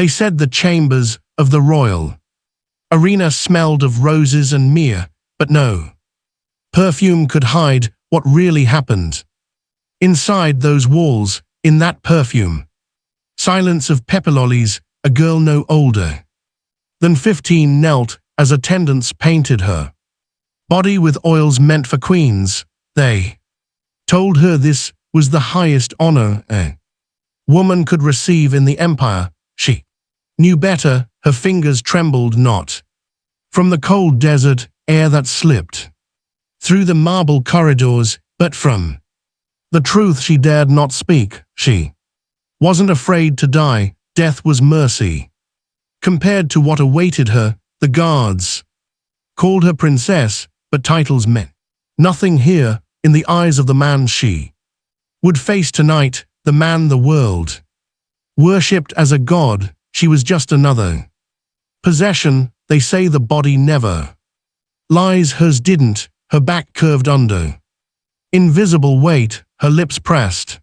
They said the chambers of the royal arena smelled of roses and myrrh, but no perfume could hide what really happened. Inside those walls, in that perfume, silence of Persepolis, a girl no older than 15 knelt as attendants painted her body with oils meant for queens. They told her this was the highest honor a woman could receive in the empire. She knew better, her fingers trembled not from the cold desert air that slipped through the marble corridors, but from the truth she dared not speak. She wasn't afraid to die, death was mercy compared to what awaited her. The guards called her princess, but titles meant nothing here in the eyes of the man she would face tonight, the man the world worshipped as a god. She was just another possession. They say the body never lies, hers didn't, her back curved under invisible weight, her lips pressed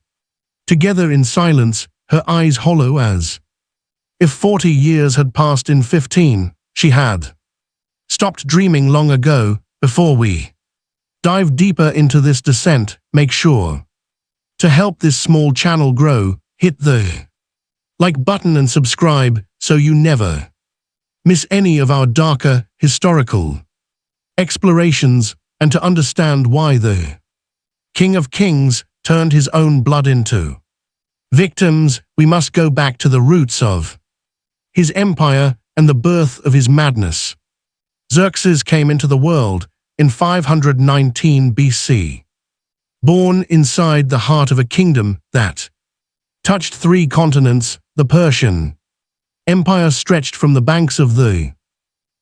together in silence, her eyes hollow as if 40 years had passed in 15. She had stopped dreaming long ago. Before we dive deeper into this descent, make sure to help this small channel grow, hit the like button and subscribe so you never miss any of our darker historical explorations, and to understand why the King of Kings turned his own blood into victims, we must go back to the roots of his empire and the birth of his madness. Xerxes came into the world in 519 BC, born inside the heart of a kingdom that touched 3 continents. The Persian Empire stretched from the banks of the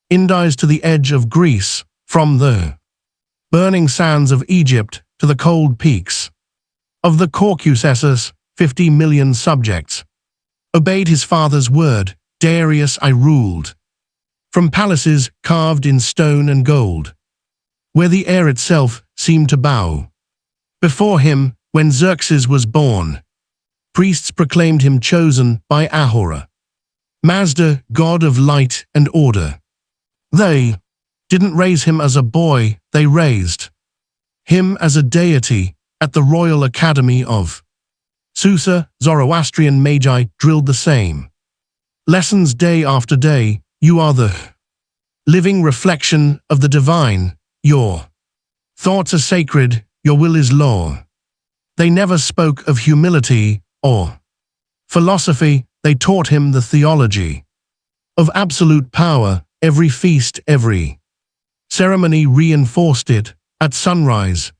Indus to the edge of Greece, from the burning sands of Egypt to the cold peaks of the Caucasus. 50 million subjects obeyed his father's word. Darius I ruled from palaces carved in stone and gold, where the air itself seemed to bow before him. When Xerxes was born, priests proclaimed him chosen by Ahura Mazda, god of light and order. They didn't raise him as a boy, they raised him as a deity. At the Royal Academy of Susa, Zoroastrian magi drilled the same lessons day after day. You are the living reflection of the divine. Your thoughts are sacred, your will is law. They never spoke of humility or philosophy. They taught him the theology of absolute power. Every feast, every ceremony reinforced it. At sunrise,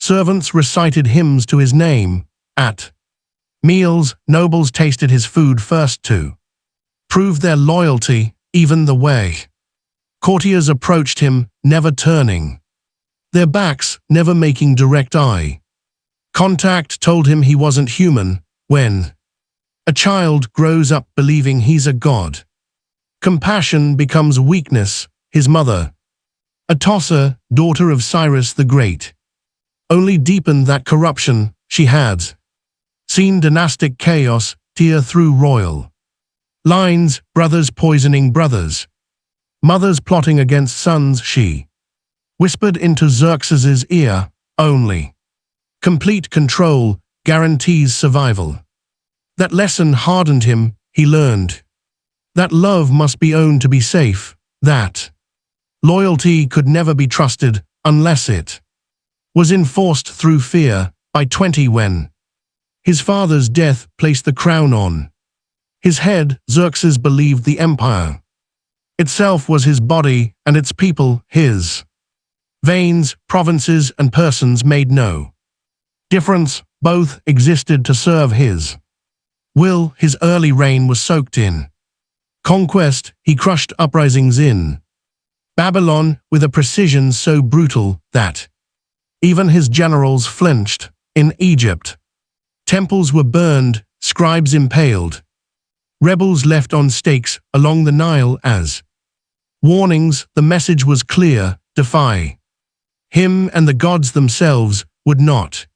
servants recited hymns to his name. At meals, nobles tasted his food first to prove their loyalty. Even the way courtiers approached him, never turning their backs, never making direct eye contact, told him he wasn't human. When a child grows up believing he's a god, compassion becomes weakness. His mother, Atossa, daughter of Cyrus the Great, only deepened that corruption. She had seen dynastic chaos tear through royal lines, brothers poisoning brothers, mothers plotting against sons. She whispered into Xerxes's ear, only complete control guarantees survival. That lesson hardened him. He learned that love must be owned to be safe, that loyalty could never be trusted unless it was enforced through fear. By 20, when his father's death placed the crown on his head, Xerxes believed the empire itself was his body and its people his. Veins, provinces, and persons made no difference. Both existed to serve his will. His early reign was soaked in conquest. He crushed uprisings in Babylon with a precision so brutal that even his generals flinched. In Egypt, temples were burned, scribes impaled, rebels left on stakes along the Nile as warnings. The message was clear: defy him and the gods themselves would not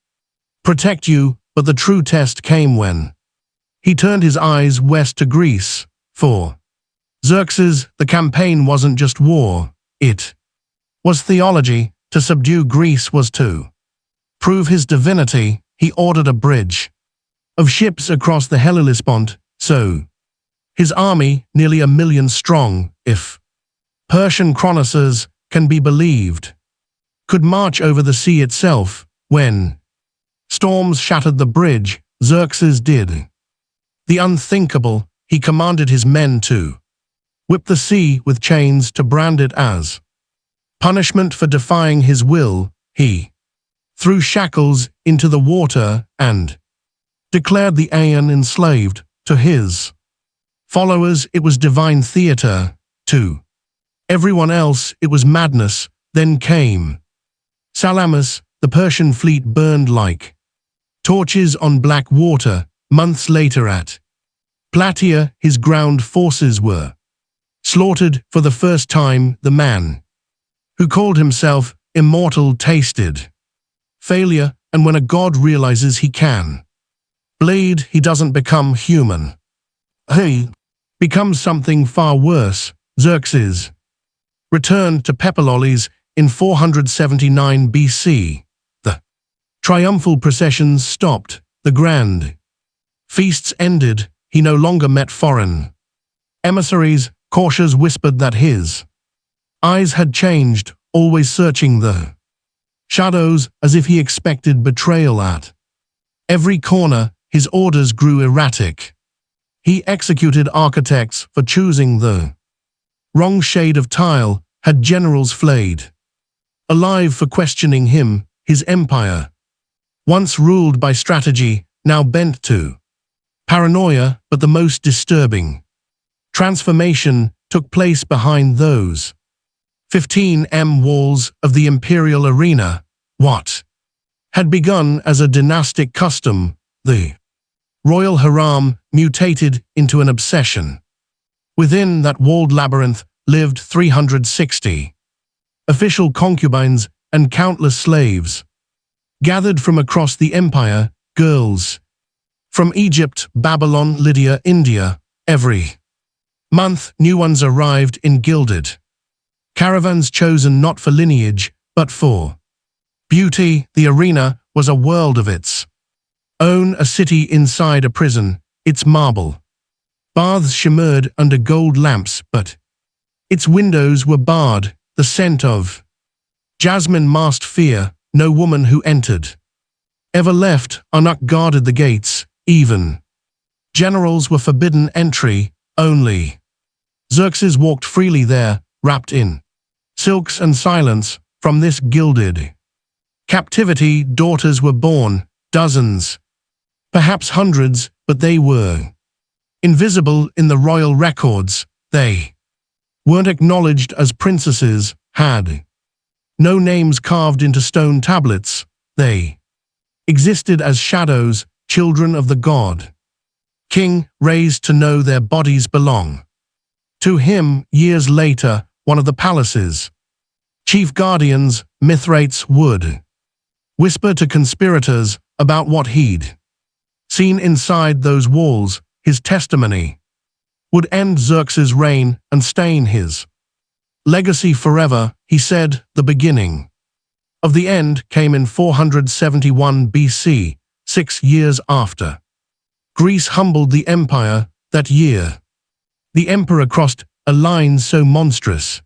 protect you. But the true test came when he turned his eyes west to Greece. For Xerxes, the campaign wasn't just war, it was theology. To subdue Greece was to prove his divinity. He ordered a bridge of ships across the Hellespont, so his army, nearly 1 million strong, if Persian chroniclers can be believed, could march over the sea itself. When storms shattered the bridge, Xerxes did the unthinkable. He commanded his men to whip the sea with chains to brand it as punishment for defying his will. He threw shackles into the water and declared the Aeon enslaved. To his followers, it was divine theater. To everyone else, it was madness. Then came Salamis. The Persian fleet burned like torches on black water. Months later at Plataea, his ground forces were slaughtered. For the first time, the man who called himself immortal tasted failure, and when a god realizes he can bleed, he doesn't become human. He becomes something far worse. Xerxes returned to Persepolis in 479 BC. The triumphal processions stopped. The grand feasts ended. He no longer met foreign emissaries. Cautious whispered that his eyes had changed, always searching the shadows, as if he expected betrayal at every corner. His orders grew erratic. He executed architects for choosing the wrong shade of tile, had generals flayed alive for questioning him. His empire, once ruled by strategy, now bent to paranoia. But the most disturbing transformation took place behind those 15 walls of the imperial arena. What had begun as a dynastic custom, the royal harem, mutated into an obsession. Within that walled labyrinth lived 360 official concubines and countless slaves, gathered from across the empire, girls from Egypt, Babylon, Lydia, India. Every month, new ones arrived in gilded caravans, chosen not for lineage, but for beauty. The arena was a world of its own, a city inside a prison. Its marble baths shimmered under gold lamps, but its windows were barred. The scent of jasmine masked fear. No woman who entered ever left unguarded the gates. Even generals were forbidden entry. Only Xerxes walked freely there, wrapped in silks and silence. From this gilded captivity, daughters were born, dozens, perhaps hundreds, but they were invisible in the royal records. They weren't acknowledged as princesses, had no names carved into stone tablets. They existed as shadows, children of the god king, raised to know their bodies belong to him. Years later, one of the palace's chief guardians, Mithrates, would whisper to conspirators about what he'd seen inside those walls. His testimony would end Xerxes' reign and stain his legacy forever. He said, the beginning of the end came in 471 BC, 6 years after Greece humbled the empire. That year, the emperor crossed a line so monstrous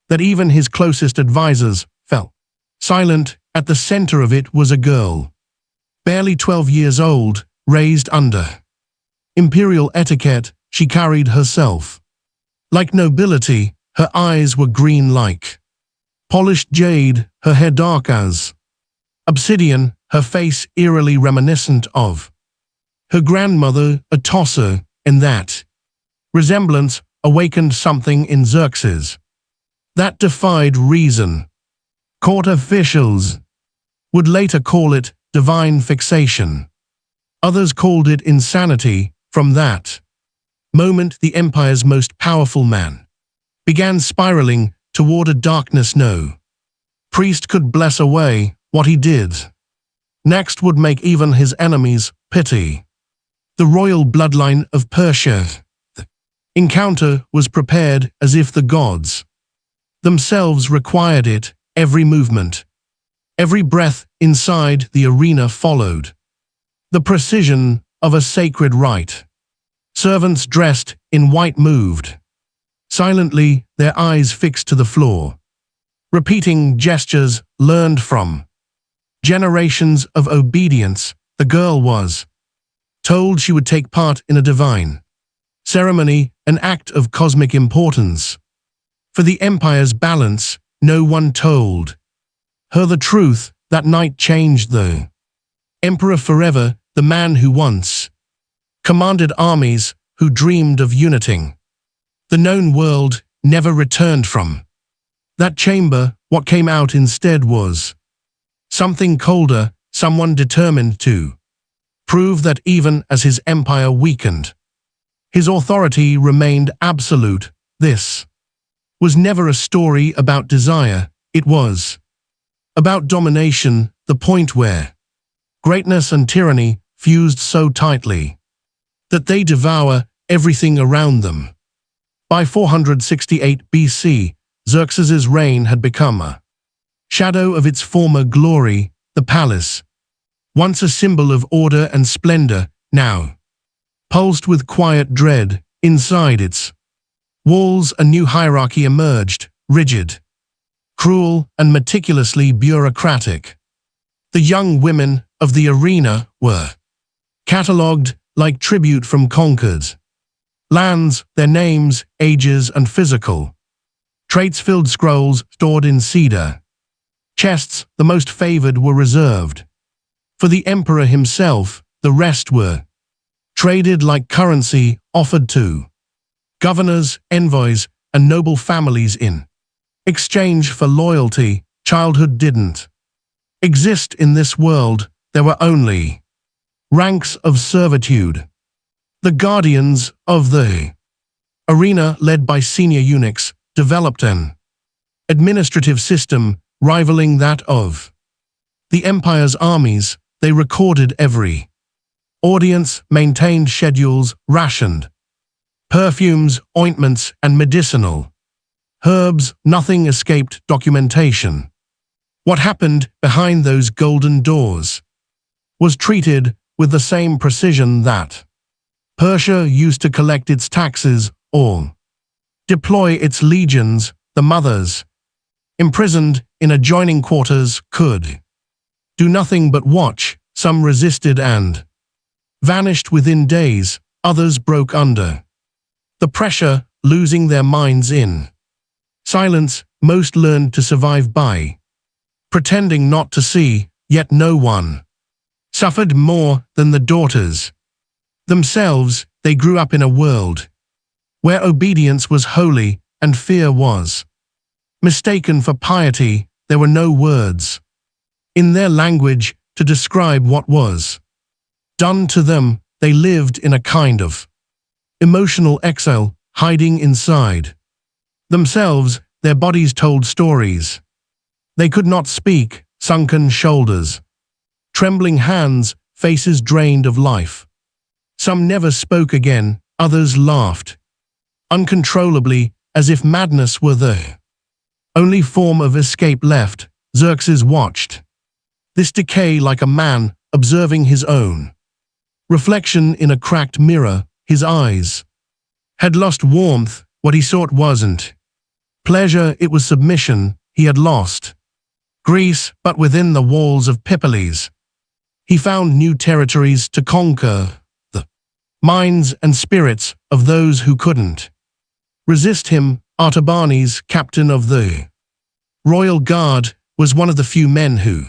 that even his closest advisors fell silent. At the center of it was a girl, barely 12 years old, raised under imperial etiquette. She carried herself like nobility. Her eyes were green like polished jade, her hair dark as obsidian, her face eerily reminiscent of her grandmother, a tosser, and that resemblance awakened something in Xerxes that defied reason. Court officials would later call it divine fixation. Others called it insanity. From that moment, the empire's most powerful man began spiraling toward a darkness no priest could bless away. What he did next would make even his enemies pity the royal bloodline of Persia. Encounter was prepared as if the gods themselves required it. Every movement, every breath inside the arena followed the precision of a sacred rite. Servants dressed in white moved silently, their eyes fixed to the floor, repeating gestures learned from generations of obedience. The girl was told she would take part in a divine ceremony, an act of cosmic importance. For the empire's balance, no one told her the truth. That night changed the emperor forever, the man who once commanded armies, who dreamed of uniting the known world, never returned from that chamber. What came out instead was something colder, someone determined to prove that even as his empire weakened, his authority remained absolute. This was never a story about desire, it was about domination, the point where greatness and tyranny fused so tightly that they devour everything around them. By 468 BC, Xerxes' reign had become a shadow of its former glory. The palace, once a symbol of order and splendor, now pulsed with quiet dread. Inside its walls, a new hierarchy emerged, rigid, cruel, and meticulously bureaucratic. The young women of the arena were catalogued like tribute from conquered lands, their names, ages, and physical traits filled scrolls stored in cedar chests. The most favored were reserved for the emperor himself, the rest were traded like currency, offered to governors, envoys, and noble families in exchange for loyalty. Childhood didn't exist in this world. There were only ranks of servitude. The guardians of the arena, led by senior eunuchs, developed an administrative system rivaling that of the empire's armies. They recorded every audience, maintained schedules, rationed perfumes, ointments, and medicinal herbs. Nothing escaped documentation. What happened behind those golden doors was treated with the same precision that Persia used to collect its taxes or deploy its legions. The mothers, imprisoned in adjoining quarters, could do nothing but watch. Some resisted and vanished within days. Others broke under the pressure, losing their minds in silence. Most learned to survive by pretending not to see, yet no one suffered more than the daughters themselves. They grew up in a world where obedience was holy and fear was mistaken for piety. There were no words in their language to describe what was done to them. They lived in a kind of emotional exile, hiding inside themselves. Their bodies told stories. They could not speak. Sunken shoulders, trembling hands, faces drained of life. Some never spoke again. Others laughed uncontrollably, as if madness were the only form of escape left. Xerxes watched this decay like a man observing his own reflection in a cracked mirror. His eyes had lost warmth. What he sought wasn't pleasure, it was submission. He had lost Greece, but within the walls of Persepolis, he found new territories to conquer, the minds and spirits of those who couldn't resist him. Artabanes, captain of the royal guard, was one of the few men who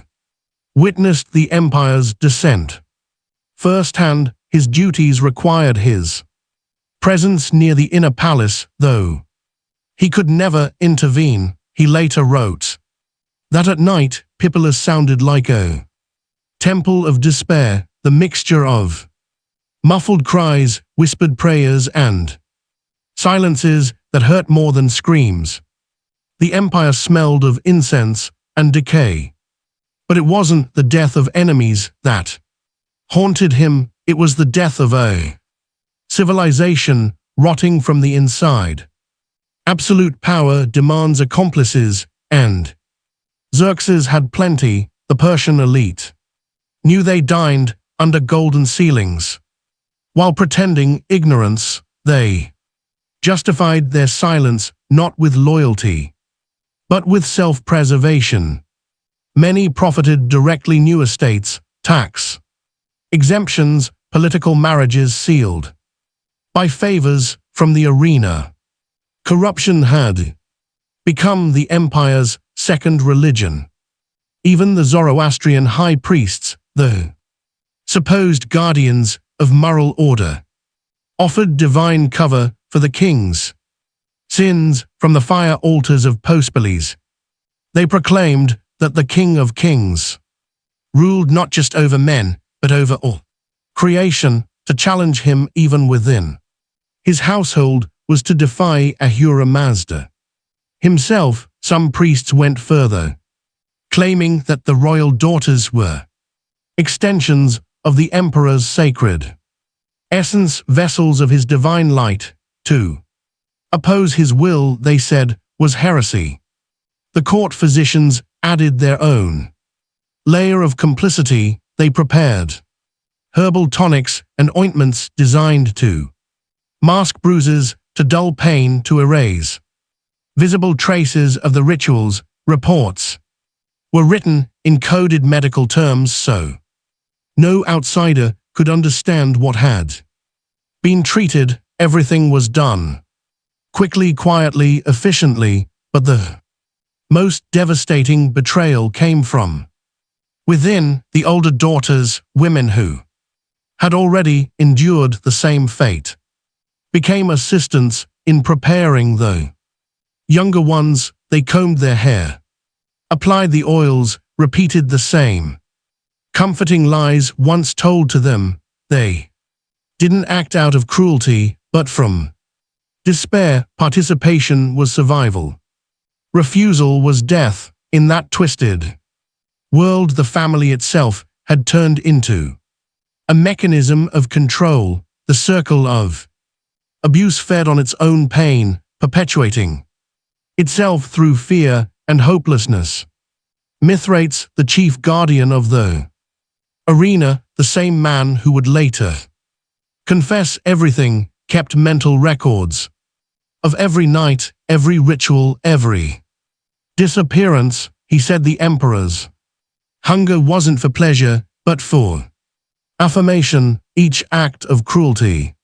witnessed the empire's descent firsthand. His duties required his presence near the inner palace, though he could never intervene. He later wrote that at night, Persepolis sounded like a temple of despair, the mixture of muffled cries, whispered prayers, and silences that hurt more than screams. The empire smelled of incense and decay. But it wasn't the death of enemies that haunted him, it was the death of a civilization, rotting from the inside. Absolute power demands accomplices, and Xerxes had plenty. The Persian elite knew they dined under golden ceilings. While pretending ignorance, they justified their silence not with loyalty, but with self-preservation. Many profited directly: new estates, tax exemptions, political marriages sealed by favors from the arena. Corruption had become the empire's second religion. Even the Zoroastrian high priests, the supposed guardians of moral order, offered divine cover for the king's sins from the fire altars of Persepolis. They proclaimed that the King of Kings ruled not just over men, but over all creation. To challenge him even within his household was to defy Ahura Mazda himself. Some priests went further, claiming that the royal daughters were extensions of the emperor's sacred essence, vessels of his divine light. To oppose his will, they said, was heresy. The court physicians added their own layer of complicity. They prepared herbal tonics and ointments designed to mask bruises, to dull pain, to erase visible traces of the rituals. Reports were written in coded medical terms so no outsider could understand what had been treated. Everything was done quickly, quietly, efficiently, but the most devastating betrayal came from within. The older daughters, women who had already endured the same fate, became assistants in preparing the younger ones. They combed their hair, applied the oils, repeated the same comforting lies once told to them. They didn't act out of cruelty, but from despair. Participation was survival. Refusal was death. In that twisted world, the family itself had turned into a mechanism of control. The circle of abuse fed on its own pain, perpetuating itself through fear and hopelessness. Mithrates, the chief guardian of the arena, the same man who would later confess everything, kept mental records of every night, every ritual, every disappearance. He said the emperor's hunger wasn't for pleasure, but for affirmation. Each act of cruelty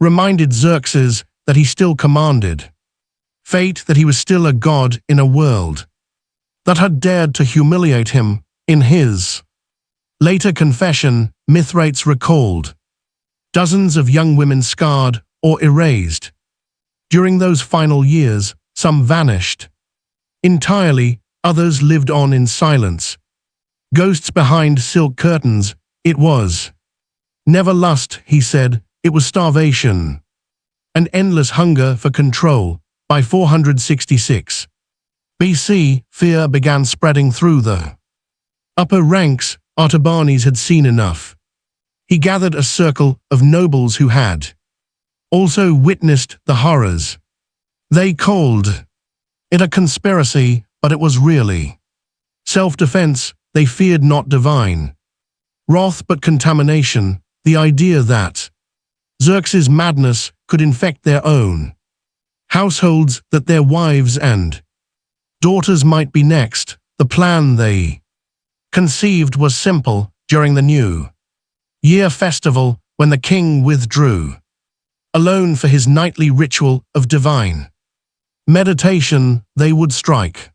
reminded Xerxes that he still commanded fate, that he was still a god in a world that had dared to humiliate him. In his later confession, Mithrates recalled dozens of young women scarred or erased. During those final years, some vanished entirely, others lived on in silence. Ghosts behind silk curtains. It was never lust, he said, it was starvation. An endless hunger for control. By 466 BC, fear began spreading through the upper ranks. Artabanes had seen enough. He gathered a circle of nobles who had also witnessed the horrors. They called it a conspiracy, but it was really self-defense. They feared not divine wrath, but contamination. The idea that Xerxes' madness could infect their own households, that their wives and daughters might be next. The plan they conceived was simple. During the New Year festival, when the king withdrew alone for his nightly ritual of divine meditation, they would strike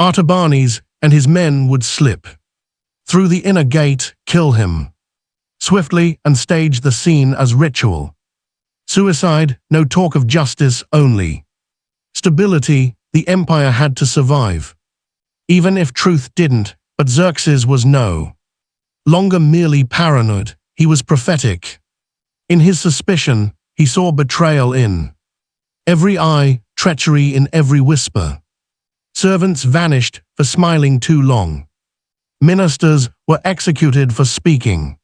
Artabanes, and his men would slip through the inner gate, kill him swiftly, and stage the scene as ritual suicide. No talk of justice, only stability. The empire had to survive, even if truth didn't. But Xerxes was no longer merely paranoid, he was prophetic. In his suspicion, he saw betrayal in every eye, treachery in every whisper. Servants vanished for smiling too long. Ministers were executed for speaking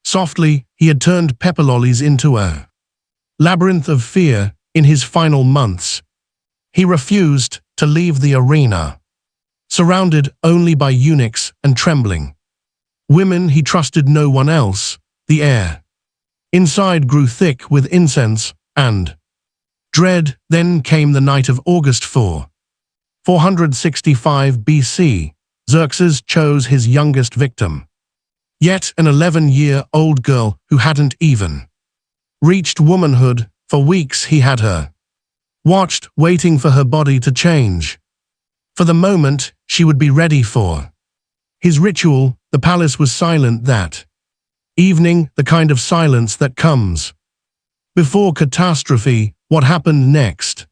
softly. He had turned pepperlollies into a labyrinth of fear in his final months. He refused to leave the arena, surrounded only by eunuchs and trembling women. He trusted no one else. The air inside grew thick with incense and dread. Then came the night of August 4, 465 BC. Xerxes chose his youngest victim, yet an 11-year-old girl who hadn't even reached womanhood. For weeks he had her watched, waiting for her body to change, for the moment she would be ready for his ritual. The palace was silent that evening, the kind of silence that comes before catastrophe. What happened next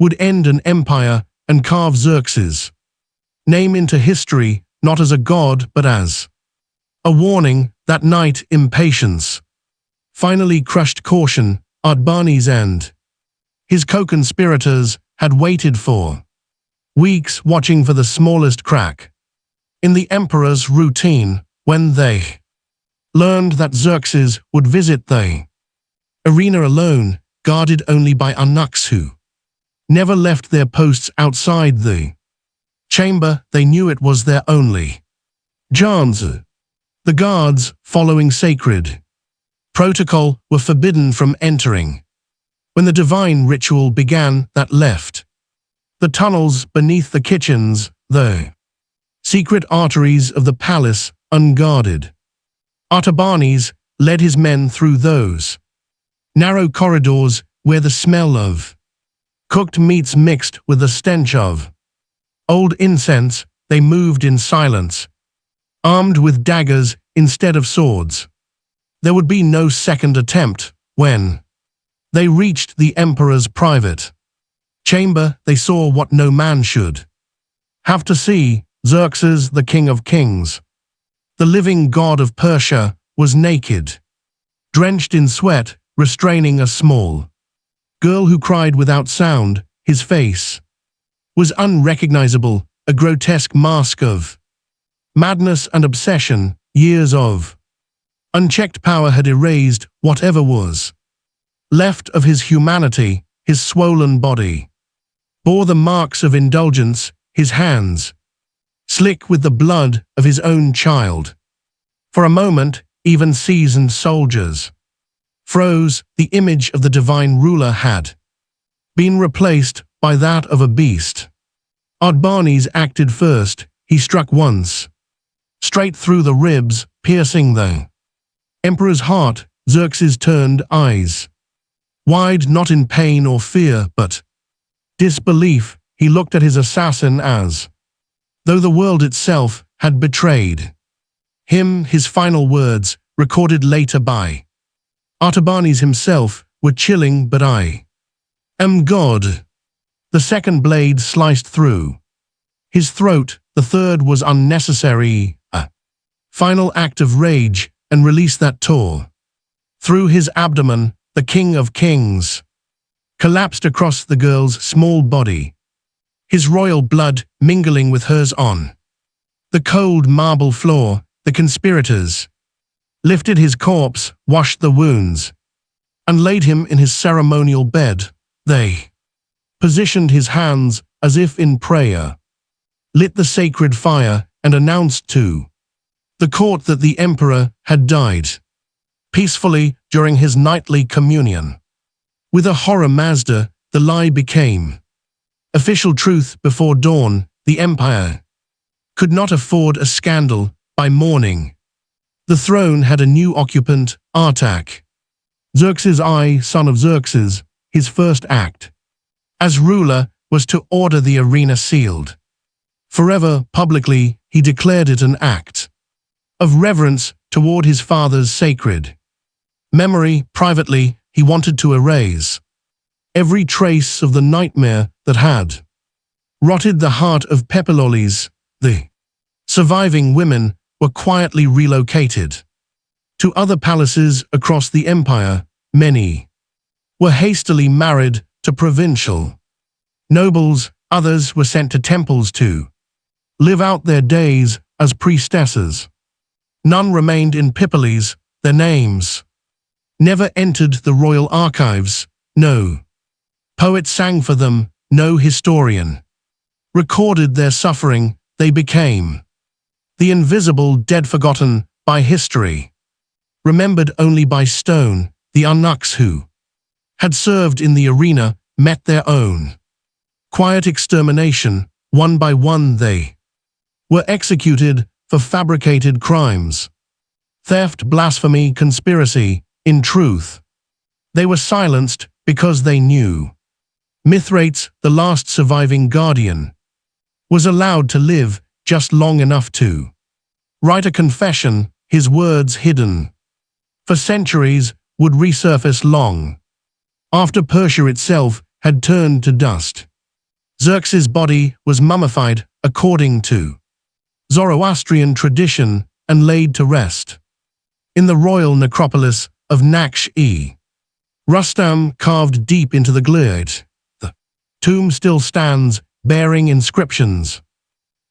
would end an empire and carve Xerxes' name into history, not as a god but as a warning. That night, impatience finally crushed caution. Artabanes and his co-conspirators had waited for weeks, watching for the smallest crack in the emperor's routine. When they learned that Xerxes would visit the arena alone, guarded only by eunuchs who never left their posts outside the chamber, they knew it was their only chance. The guards, following sacred protocol, were forbidden from entering. When the divine ritual began, that left the tunnels beneath the kitchens, the secret arteries of the palace, unguarded. Artabanes led his men through those narrow corridors where the smell of cooked meats mixed with the stench of old incense. They moved in silence, armed with daggers instead of swords. There would be no second attempt. When they reached the emperor's private chamber, they saw what no man should have to see. Xerxes, the king of kings, the living god of Persia, was naked, drenched in sweat, restraining a small girl who cried without sound. His face was unrecognizable, a grotesque mask of madness and obsession. Years of unchecked power had erased whatever was left of his humanity. His swollen body bore the marks of indulgence, his hands slick with the blood of his own child. For a moment, even seasoned soldiers froze. The image of the divine ruler had been replaced by that of a beast. Artabanes acted first. He struck once, straight through the ribs, piercing the emperor's heart. Xerxes turned, eyes wide, not in pain or fear, but disbelief. He looked at his assassin as though the world itself had betrayed him. His final words, recorded later by Artabanes himself, were chilling. But I am God. The second blade sliced through his throat. The third was unnecessary, a final act of rage and release that tore through his abdomen. The king of kings collapsed across the girl's small body, his royal blood mingling with hers on the cold marble floor. The conspirators lifted his corpse, washed the wounds, and laid him in his ceremonial bed. They positioned his hands as if in prayer, lit the sacred fire, and announced to the court that the emperor had died peacefully during his nightly communion. With a horror Mazda, the lie became official truth. Before dawn, the empire could not afford a scandal. By morning, the throne had a new occupant, Artak. Xerxes I, son of Xerxes. His first act as ruler was to order the arena sealed forever. Publicly, he declared it an act of reverence toward his father's sacred memory. Privately, he wanted to erase every trace of the nightmare that had rotted the heart of Persepolis. The surviving women were quietly relocated to other palaces across the empire. Many were hastily married to provincial nobles. Others were sent to temples to live out their days as priestesses. None remained in Persepolis. Their names never entered the royal archives, no poet sang for them, no historian recorded their suffering. They became the invisible dead, forgotten by history, remembered only by stone. The eunuchs who had served in the arena met their own quiet extermination. One by one they were executed for fabricated crimes, theft, blasphemy, conspiracy. In truth, they were silenced because they knew Mithrates, the last surviving guardian, was allowed to live just long enough to write a confession. His words, hidden for centuries, would resurface long after Persia itself had turned to dust. Xerxes' body was mummified according to Zoroastrian tradition and laid to rest in the royal necropolis of Naxch-e Rustam, carved deep into the granite. The tomb still stands, bearing inscriptions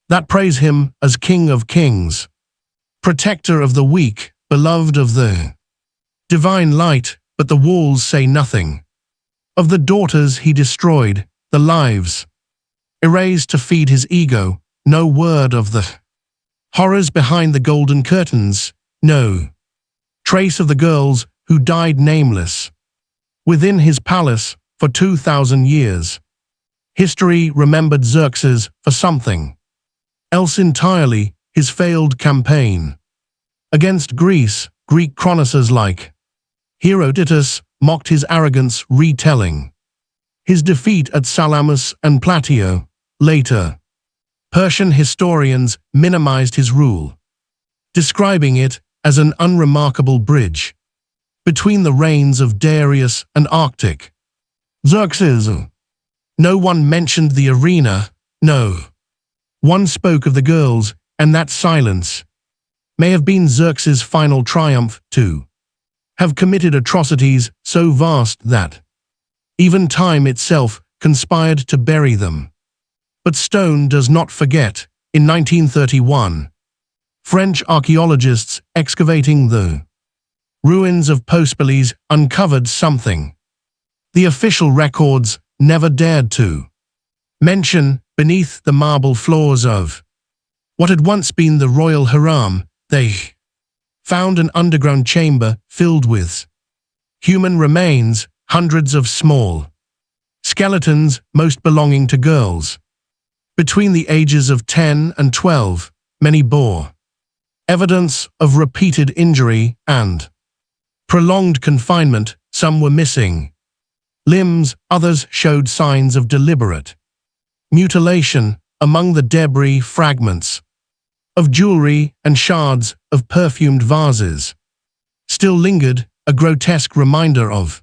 that praise him as King of Kings, protector of the weak, beloved of the divine light. But the walls say nothing of the daughters he destroyed, the lives erased to feed his ego. No word of the horrors behind the golden curtains, no trace of the girls who died nameless within his palace for 2,000 years. History remembered Xerxes for something else entirely: his failed campaign against Greece. Greek chroniclers like Herodotus mocked his arrogance, retelling his defeat at Salamis and Plataea. Later, Persian historians minimized his rule, describing it as an unremarkable bridge between the reigns of Darius and Arctic Xerxes. No one mentioned the arena, no one spoke of the girls, and that silence may have been Xerxes' final triumph. To have committed atrocities so vast that even time itself conspired to bury them. But stone does not forget. In 1931, French archaeologists excavating the ruins of Persepolis uncovered something the official records never dared to mention. Beneath the marble floors of what had once been the royal harem, they found an underground chamber filled with human remains, hundreds of small skeletons, most belonging to girls between the ages of 10 and 12. Many bore evidence of repeated injury and prolonged confinement. Some were missing limbs, others showed signs of deliberate mutilation. Among the debris, fragments of jewelry and shards of perfumed vases still lingered, a grotesque reminder of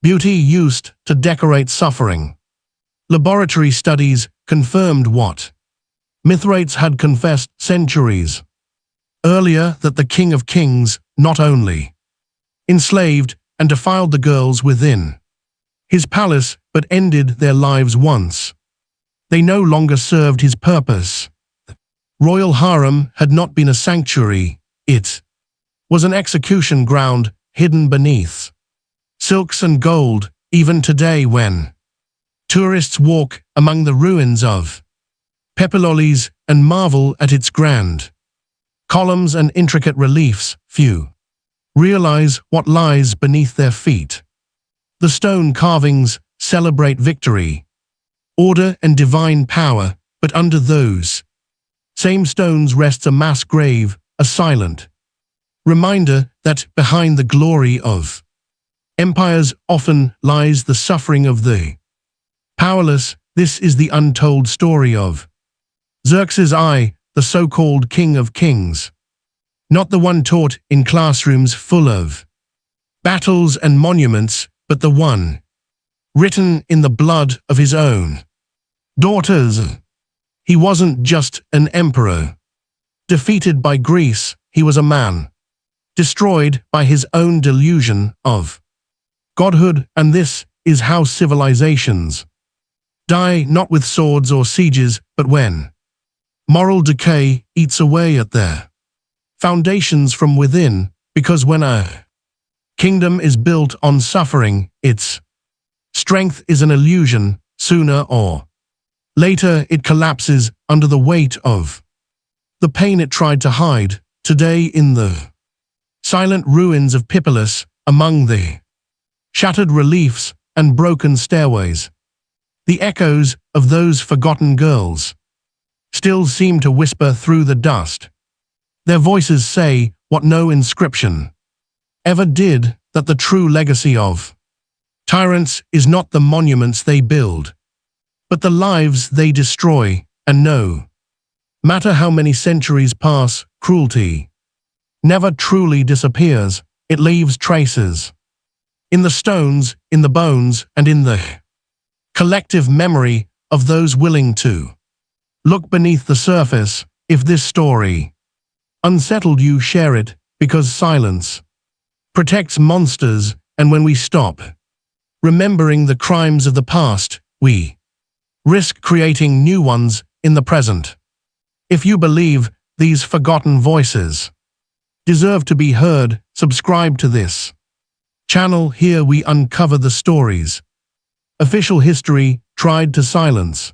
beauty used to decorate suffering. Laboratory studies confirmed what Mithrates had confessed centuries earlier, that the King of Kings not only enslaved and defiled the girls within his palace, but ended their lives once they no longer served his purpose. The royal harem had not been a sanctuary, it was an execution ground hidden beneath silks and gold. Even today, when tourists walk among the ruins of Persepolis and marvel at its grand columns and intricate reliefs, few realize what lies beneath their feet. The stone carvings celebrate victory, order, and divine power, but under those same stones rests a mass grave, a silent reminder that behind the glory of empires often lies the suffering of the powerless. This is the untold story of Xerxes I, the so-called King of Kings, not the one taught in classrooms full of battles and monuments, but the one written in the blood of his own daughters. He wasn't just an emperor defeated by Greece, he was a man destroyed by his own delusion of godhood. And this is how civilizations die, not with swords or sieges, but when moral decay eats away at their foundations from within. Because when a kingdom is built on suffering, its strength is an illusion, sooner or later it collapses under the weight of the pain it tried to hide. Today in the silent ruins of Persepolis, among the shattered reliefs and broken stairways, the echoes of those forgotten girls still seem to whisper through the dust. Their voices say what no inscription ever did, that the true legacy of tyrants is not the monuments they build, but the lives they destroy. And no matter how many centuries pass, cruelty never truly disappears. It leaves traces in the stones, in the bones, and in the collective memory of those willing to look beneath the surface. If this story unsettled you, share it, because silence protects monsters, and when we stop remembering the crimes of the past, we risk creating new ones in the present. If you believe these forgotten voices deserve to be heard, subscribe to this channel. Here we uncover the stories official history tried to silence.